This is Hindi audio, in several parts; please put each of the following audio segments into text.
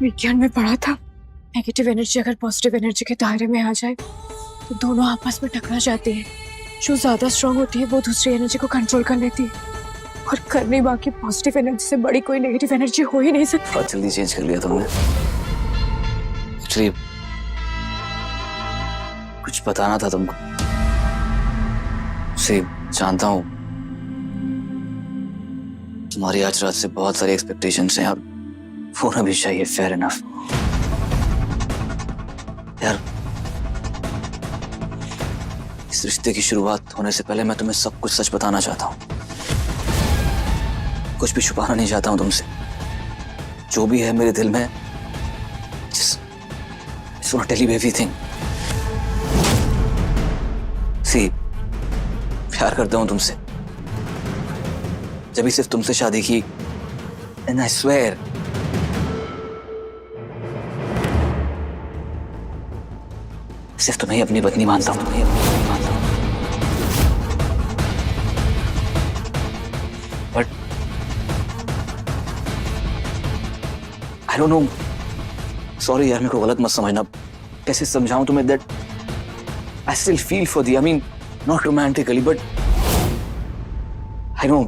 विज्ञान में पढ़ा था नेगेटिव एनर्जी अगर पॉजिटिव एनर्जी के दायरे में आ जाए तो दोनों आपस में टकरा जाती है। जो ज्यादा स्ट्रांग होती है वो दूसरी एनर्जी को कंट्रोल कर लेती है और करने बाकी पॉजिटिव एनर्जी से बड़ी कोई नेगेटिव एनर्जी हो ही नहीं सकती। बहुत जल्दी चेंज कर लिया तुमने। एक्चुअली कुछ बताना था तुमको। से जानता हूँ तुम्हारी आज रात से बहुत सारी एक्सपेक्टेशंस हैं और होना भी चाहिए, फेयर इनफ। यार इस रिश्ते की शुरुआत होने से पहले मैं तुम्हें सब कुछ सच बताना चाहता हूँ। कुछ भी छुपाना नहीं चाहता हूँ तुमसे। जो भी है मेरे दिल में, just wanna tell you everything। सी प्यार करता हूँ तुमसे। जब भी सिर्फ तुमसे शादी की, and I swear सिर्फ तुम्हें अपनी पत्नी मानता हूँ, तुम्हें अपनी पत्नी मानता हूँ। But I don't know, sorry यार, मेरे को गलत मत समझना। कैसे समझाऊं तुम्हें that I still feel for the, I mean not romantically but I know.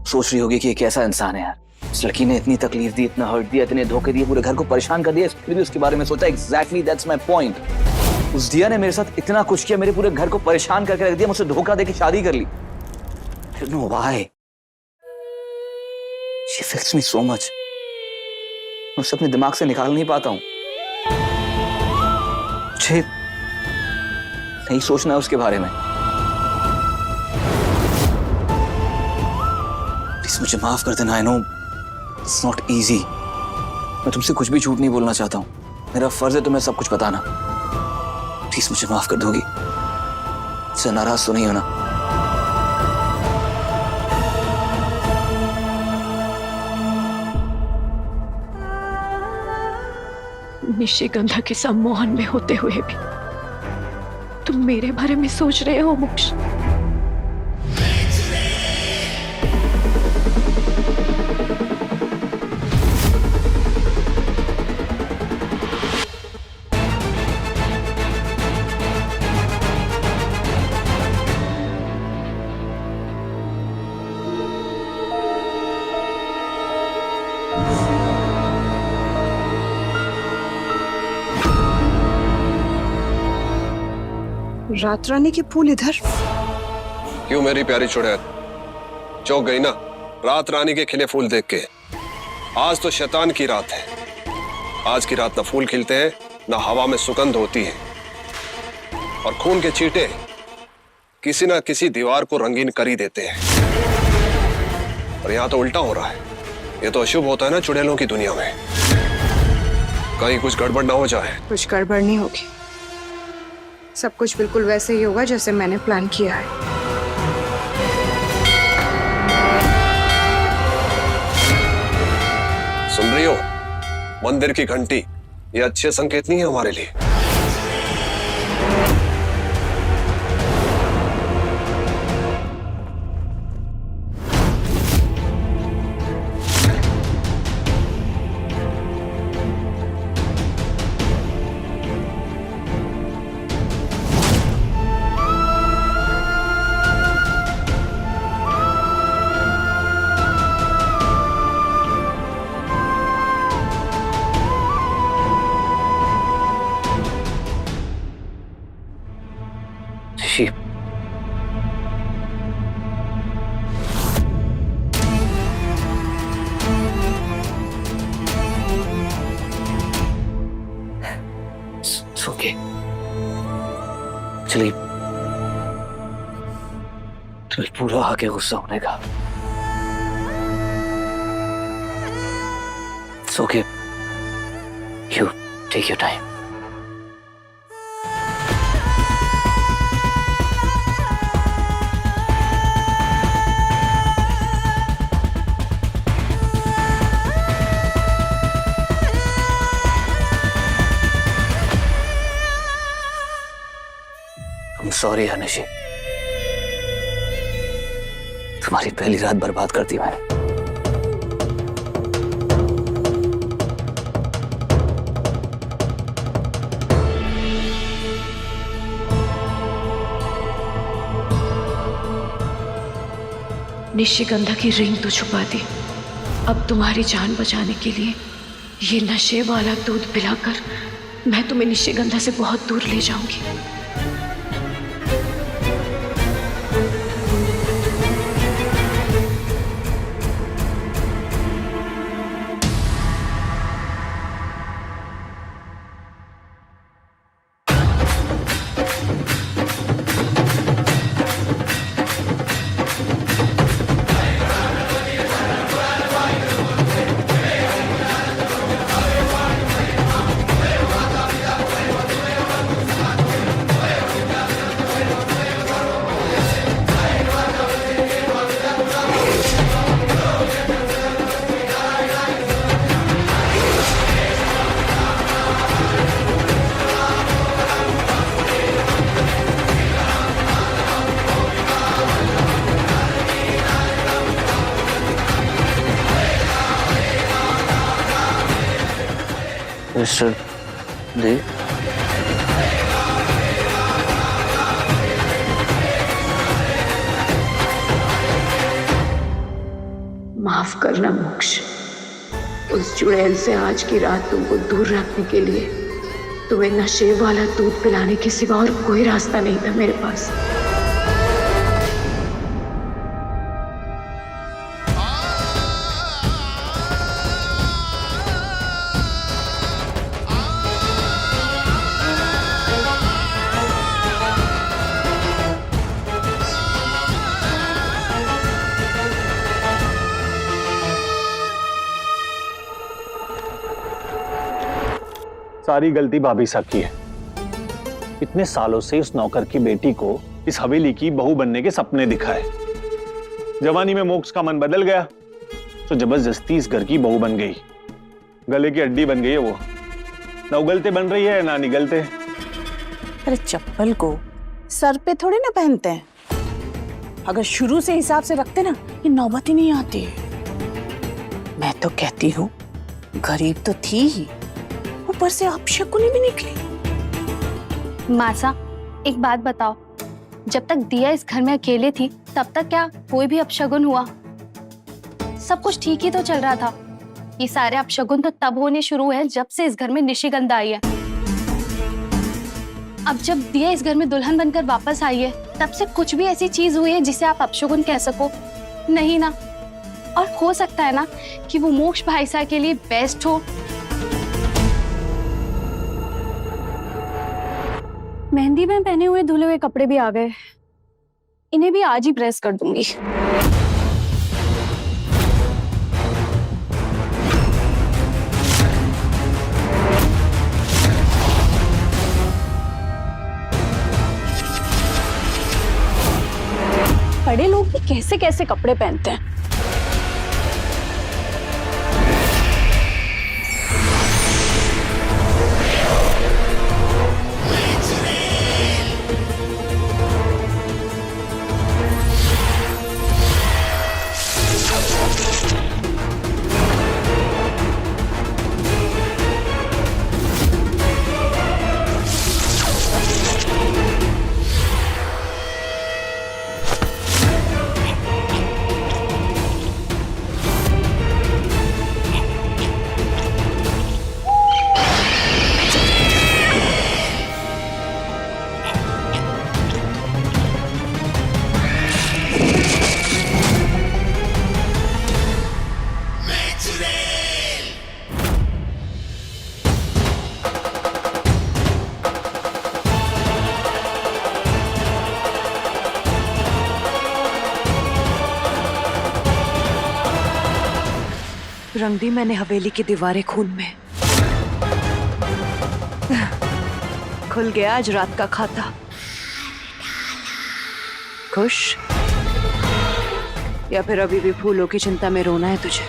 सोच रही होगी कि ये कैसा इंसान है यार। इस लड़की ने इतनी तकलीफ दी, इतना हर्ट दिया, इतने धोखे दिए, पूरे घर को परेशान कर दिया, फिर भी उसके बारे में सोचा। Exactly that's my point. उस दिया ने मेरे साथ इतना कुछ किया, मेरे पूरे घर को परेशान करके रख दिया, मुझसे धोखा देके शादी कर ली। I don't know why. She affects me so much. मैं उसे अपने दिमाग से निकाल नहीं पाता हूँ। मुझे नहीं सोचना है उसके बारे में। प्लीज मुझे माफ कर देना। I know it's not easy. मैं तुमसे कुछ भी झूठ नहीं बोलना चाहता हूँ। मेरा फर्ज है तुम्हें सब कुछ बताना। प्लीज मुझे माफ कर दोगी? मुझसे नाराज तो नहीं होना? निशिगंधा के सम्मोहन में होते हुए भी तुम मेरे बारे में सोच रहे हो मोक्ष? रात रानी के फूल इधर क्यों मेरी प्यारी चुड़ैल? चौंक गई ना रात रानी के खिले फूल देख के? आज तो शैतान की रात है। आज की रात ना फूल खिलते हैं, ना हवा में सुगंध होती है, और खून के चींटे किसी ना किसी दीवार को रंगीन कर ही देते हैं। और यहाँ तो उल्टा हो रहा है। ये तो अशुभ होता है ना चुड़ैलों की दुनिया में। कहीं कुछ गड़बड़ ना हो जाए। कुछ गड़बड़ नहीं होगी, सब कुछ बिल्कुल वैसे ही होगा जैसे मैंने प्लान किया है। सुन रही हो? मंदिर की घंटी, ये अच्छे संकेत नहीं है हमारे लिए। She It's okay. Actually, दिल पूरा आके गुस्सा होने का। It's okay. You take your time. I'm sorry अनिशी, तुम्हारी पहली रात बर्बाद कर दी मैंने। निशिगंधा की रिंग तो छुपा दी, अब तुम्हारी जान बचाने के लिए ये नशे वाला दूध पिलाकर मैं तुम्हें निशिगंधा से बहुत दूर ले जाऊंगी। मिस्टर देव, माफ करना मोक्ष, उस चुड़ैल से आज की रात तुमको दूर रखने के लिए तुम्हें नशे वाला दूध पिलाने के सिवा और कोई रास्ता नहीं था मेरे पास। सारी गलती भाभी साहब की है। इतने सालों से उस नौकर की बेटी को इस हवेली की बहू बनने के सपने दिखाए। जवानी में मोक्ष का मन बदल गया तो जबरदस्ती इस घर की बहू बन गई। गले की हड्डी बन गई है वो। ना उगलते बन रही है ना निगलते। अरे चप्पल को सर पे थोड़ी ना पहनते हैं। अगर शुरू से हिसाब से रखते ना ये नौबत ही नहीं आती। मैं तो कहती हूँ गरीब तो थी ही, ऊपर से अपशकुनी भी निकली। मासा, एक बात बताओ, जब तक दिया इस घर में अकेले थी तब तक क्या कोई भी अपशगुन हुआ? सब कुछ ठीक ही तो चल रहा था। ये सारे अपशगुन तो तब होने शुरू हुए जब से इस घर में निशिगंधा आई है। अब जब दिया इस घर में दुल्हन बनकर वापस आई है तब से कुछ भी ऐसी चीज हुई है जिसे आप अपशगुन कह सको? नहीं ना। और हो सकता है ना कि वो मोक्ष भाई साहब के लिए बेस्ट हो। मेहंदी में पहने हुए धुले हुए कपड़े भी आ गए, इन्हें भी आज ही प्रेस कर दूंगी। बड़े लोग भी कैसे कैसे कपड़े पहनते हैं। रंग दी मैंने हवेली की दीवारें खून में। खुल गया आज रात का खाता। खुश या फिर अभी भी फूलों की चिंता में रोना है तुझे?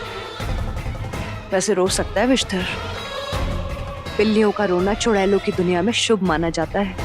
वैसे रो सकता है विश्तर, बिल्लियों का रोना चुड़ैलों की दुनिया में शुभ माना जाता है।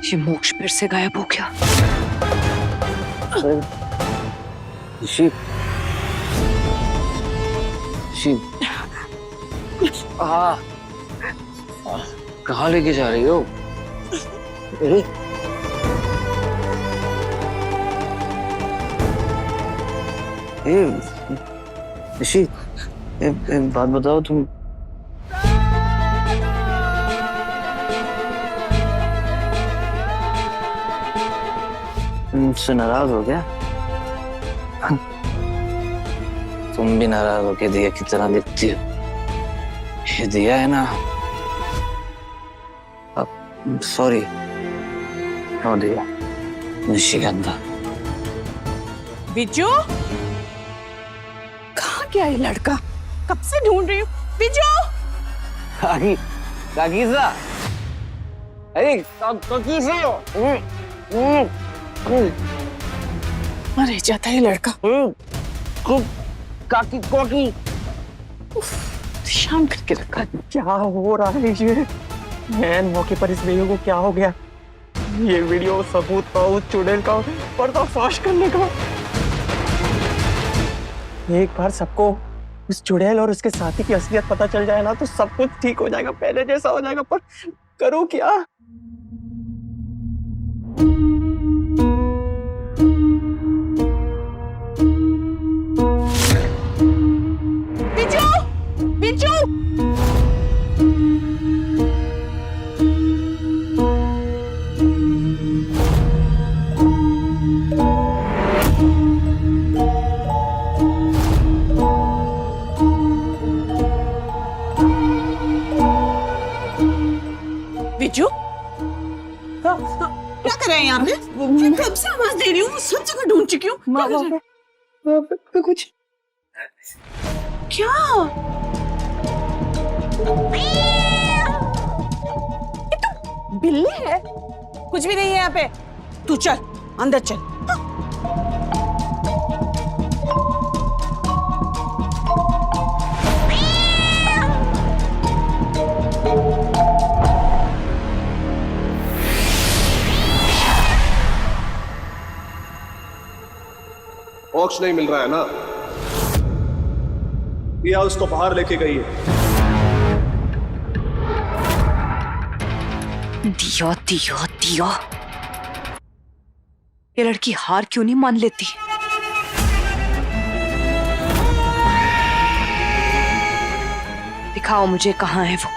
ये मोक्ष फिर से गायब हो गया। ऋषि, कहाँ लेके जा रही हो? ऋषि, एक बात बताओ, तुम मुझसे नाराज हो गया? तुम भी नाराज होके दिया की तरह दिखती हो। ये दिया है ना, अब सॉरी नो दिया, निशिगंधा। बिजू, कहाँ गया ये लड़का? कब से ढूंढ रही हूँ। बिजू, काकी, काकीसा, अरे काकीसा, मर जाता है ये लड़का। काकी काकी शाम करके रखा। क्या हो रहा है ये? मैन मौके पर इस वीडियो को क्या हो गया? ये वीडियो सबूत का, उस चुड़ैल का पर्दाफाश करने का। एक बार सबको उस चुड़ैल और उसके साथी की असलियत पता चल जाए ना, तो सब कुछ ठीक हो जाएगा, पहले जैसा हो जाएगा। पर करो क्या? बिजू, बिजू, क्या कर रहे हैं यहाँ पे? कब से आवाज दे रही हूँ, सब जगह ढूंढ चुकी हूँ। कुछ क्या? ये तो बिल्ली है। कुछ भी नहीं है यहाँ पे। तू चल अंदर चल। मोक्ष नहीं मिल रहा है ना? दिया उसको बाहर लेके गई है। दिया दिया दिया, ये लड़की हार क्यों नहीं मान लेती? दिखाओ मुझे कहाँ है वो।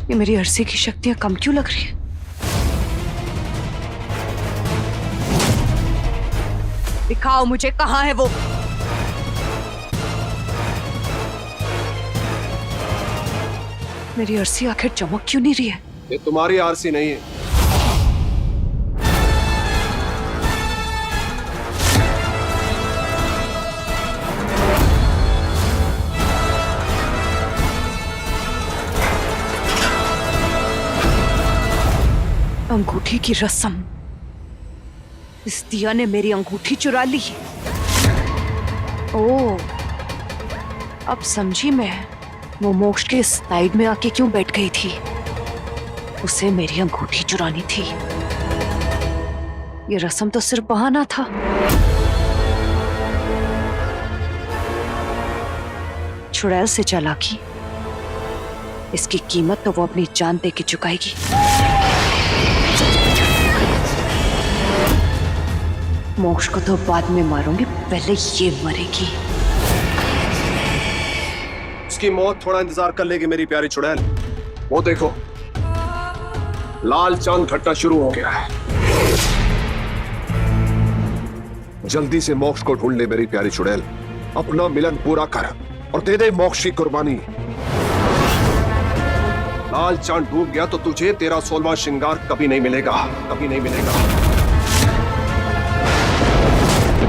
ये मेरी अर्सी की शक्तियां कम क्यों लग रही है? दिखाओ मुझे कहाँ है वो। मेरी अर्सी आखिर चमक क्यों नहीं रही है? ये तुम्हारी आरसी नहीं है। अंगूठी की रस्म, इस दिया ने मेरी अंगूठी चुरा ली। ओह, अब समझी मैं वो मोक्ष के साइड में आके क्यों बैठ गई थी। उसे मेरी अंगूठी चुरानी थी। ये रस्म तो सिर्फ बहाना था। चुड़ैल से चालाकी, इसकी कीमत तो वो अपनी जान दे के चुकाएगी। मोक्ष को तो बाद में मारूंगी, पहले ये मरेगी। उसकी मौत थोड़ा इंतजार कर लेगी मेरी प्यारी चुड़ैल। वो देखो, लाल चांद घटना शुरू हो गया है। जल्दी से मोक्ष को ढूंढ ले मेरी प्यारी चुड़ैल, अपना मिलन पूरा कर और दे दे मोक्ष की कुर्बानी। लाल चांद डूब गया तो तुझे तेरा 16वां श्रृंगार कभी नहीं मिलेगा, कभी नहीं मिलेगा।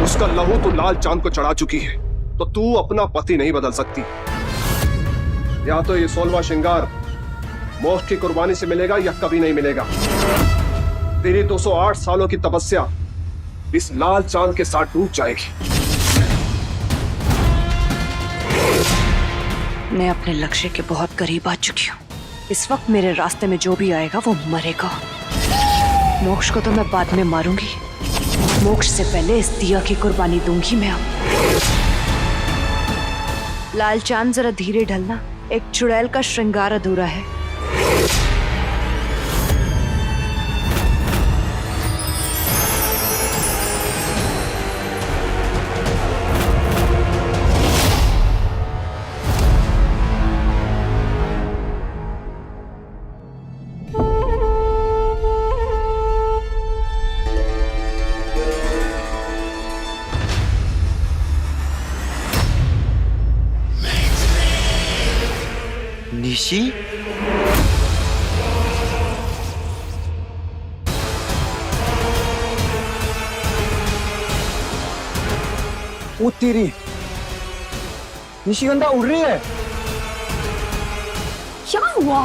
उसका लहू तू लाल चांद को चढ़ा चुकी है, तो तू अपना पति नहीं बदल सकती। या तो ये 16वां श्रृंगार मोक्ष की कुर्बानी से मिलेगा या कभी नहीं मिलेगा। तेरी 208 सालों की तपस्या इस लाल चांद के साथ डूब जाएगी। मैं अपने लक्ष्य के बहुत करीब आ चुकी हूँ। इस वक्त मेरे रास्ते में जो भी आएगा वो मरेगा। मोक्ष को तो मैं बाद में मारूंगी, मोक्ष से पहले इस दिया की कुर्बानी दूंगी मैं अब। लाल चांद जरा धीरे ढलना, एक चुड़ैल का श्रृंगार अधूरा है। निशी, वो तेरी निशिगंधा उड़ रही है। क्या हुआ?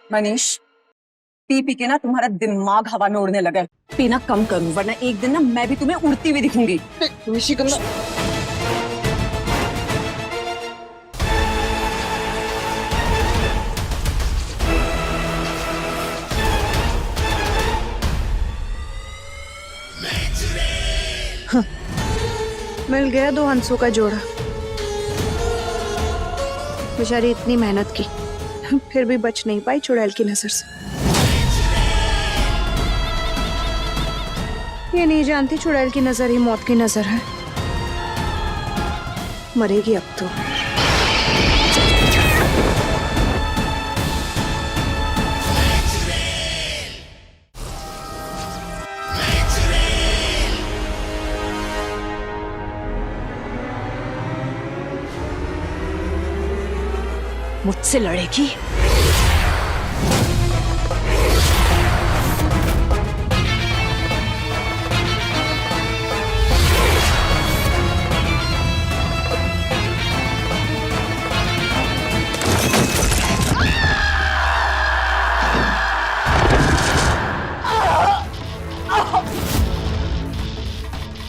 मनीष, पी पी के ना तुम्हारा दिमाग हवा में उड़ने लगा है। पीना कम करो वरना एक दिन ना मैं भी तुम्हें उड़ती हुई दिखूंगी। निशिगंधा, मिल गया दो हंसों का जोड़ा। बेचारी इतनी मेहनत की, फिर भी बच नहीं पाई चुड़ैल की नजर से। ये नहीं जानती चुड़ैल की नजर ही मौत की नजर है। मरेगी अब तो। मुझसे लड़ेगी?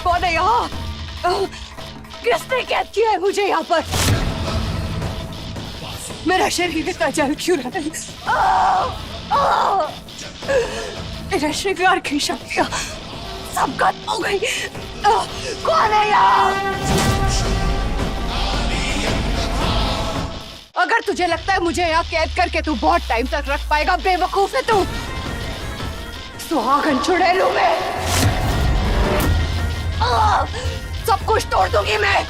कौन है यहाँ? किसने कैद किया है मुझे यहाँ पर? मेरा शरीर इतना जल क्यों रहा है? मेरा श्रृंगार की शक्तियाँ सब खत्म हो गई। कौन है यहाँ? अगर तुझे लगता है मुझे यहाँ कैद करके तू बहुत टाइम तक रख पाएगा, बेवकूफ है तू। सुहागन चुड़ैलों में सब कुछ तोड़ दूंगी मैं।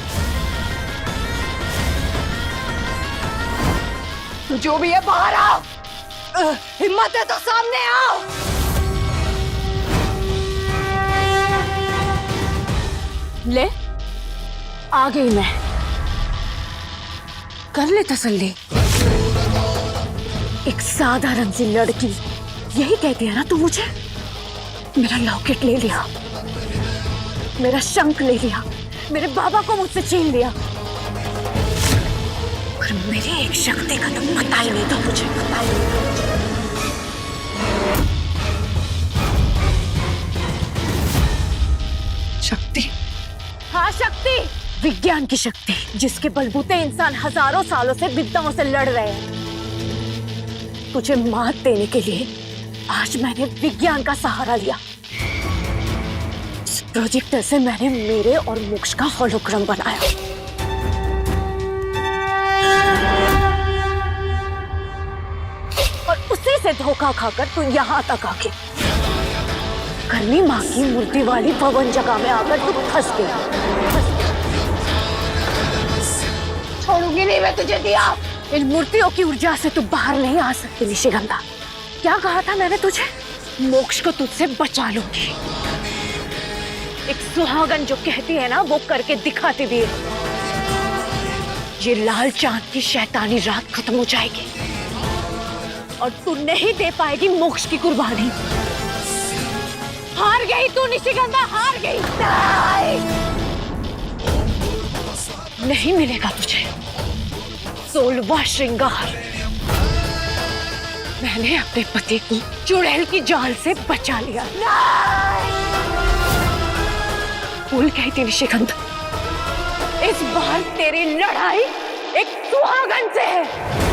तू जो भी है बाहर आ। हिम्मत है तो सामने आ। ले आ गई मैं। कर ले तसल्ली। एक साधारण सी लड़की यही कहती है ना तू मुझे? मेरा लॉकेट ले लिया, मेरा शंख ले लिया, मेरे बाबा को मुझसे छीन लिया, और मेरी एक शक्ति का तो पता ही नहीं था मुझे। पता ही नहीं। शक्ति? हाँ शक्ति, विज्ञान की शक्ति, जिसके बलबूते इंसान हजारों सालों से विद्याओं से लड़ रहे हैं। तुझे मात देने के लिए आज मैंने विज्ञान का सहारा लिया। इस प्रोजेक्टर से मैंने मेरे और मोक्ष का होलोग्राम बनाया। और उसी से धोखा खाकर तू यहाँ तक आके करनी माँ की मूर्ति वाली भवन जगह में आकर तू फंस गया। छोड़ूंगी नहीं मैं तुझे दिया। इन मूर्तियों की ऊर्जा से तू बाहर नहीं आ सकती निशिगंधा। क्या कहा था मैंने तुझे? मोक्ष को तुझसे बचा लूंगी। एक सुहागन जो कहती है ना वो करके दिखाती भी है। ये लाल चांद की शैतानी रात खत्म हो जाएगी और तू नहीं दे पाएगी मोक्ष की कुर्बानी। हार गई तू निशिगंधा, हार गई। नहीं मिलेगा तुझे 16वां श्रृंगार। मैंने अपने पति को चुड़ैल की जाल से बचा लिया। भूल गई थी निशिगंधा, इस बार तेरी लड़ाई एक सुहागन से है।